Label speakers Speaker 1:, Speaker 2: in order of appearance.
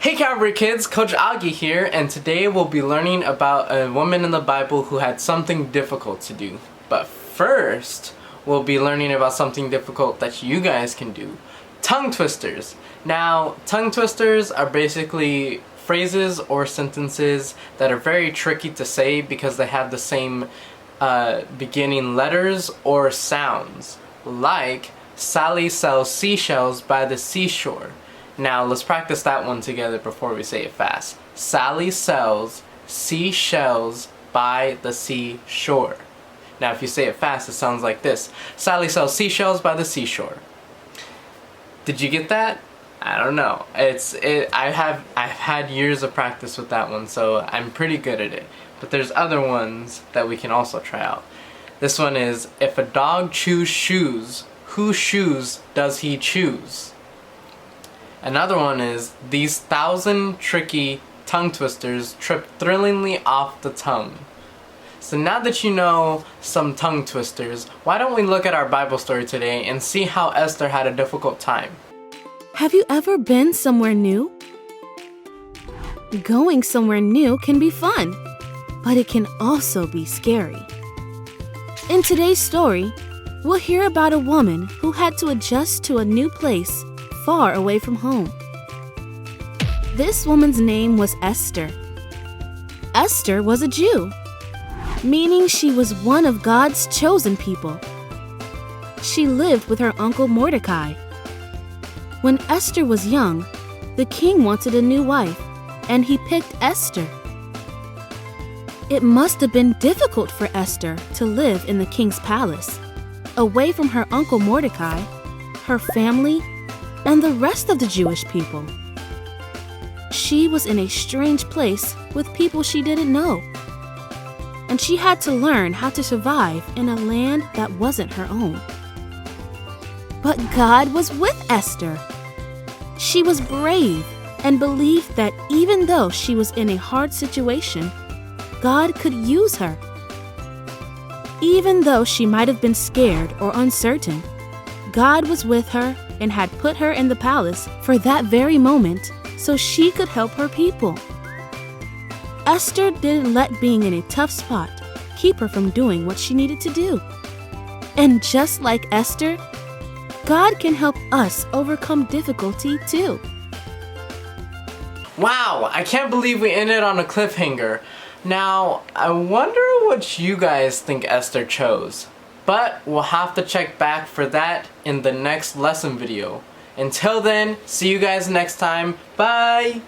Speaker 1: Hey Calvary kids, Coach Augie here, and today we'll be learning about a woman in the Bible who had something difficult to do. But first, we'll be learning about something difficult that you guys can do. Tongue twisters. Now, tongue twisters are basically phrases or sentences that are very tricky to say because they have the same beginning letters or sounds. Like, Sally sells seashells by the seashore. Now let's practice that one together before we say it fast. Sally sells seashells by the seashore. Now if you say it fast, it sounds like this. Sally sells seashells by the seashore. Did you get that? I don't know. I've had years of practice with that one, so I'm pretty good at it. But there's other ones that we can also try out. This one is, if a dog chews shoes, whose shoes does he choose? Another one is, these 1,000 tricky tongue twisters trip thrillingly off the tongue. So now that you know some tongue twisters, why don't we look at our Bible story today and see how Esther had a difficult time.
Speaker 2: Have you ever been somewhere new? Going somewhere new can be fun, but it can also be scary. In today's story, we'll hear about a woman who had to adjust to a new place far away from home. This woman's name was Esther. Esther was a Jew, meaning she was one of God's chosen people. She lived with her uncle Mordecai. When Esther was young, the king wanted a new wife, and he picked Esther. It must have been difficult for Esther to live in the king's palace, away from her uncle Mordecai, her family, and the rest of the Jewish people. She was in a strange place with people she didn't know, and she had to learn how to survive in a land that wasn't her own. But God was with Esther. She was brave and believed that even though she was in a hard situation, God could use her. Even though she might have been scared or uncertain, God was with her and had put her in the palace for that very moment so she could help her people. Esther didn't let being in a tough spot keep her from doing what she needed to do. And just like Esther, God can help us overcome difficulty too.
Speaker 1: Wow, I can't believe we ended on a cliffhanger. Now, I wonder what you guys think Esther chose. But we'll have to check back for that in the next lesson video. Until then, see you guys next time. Bye!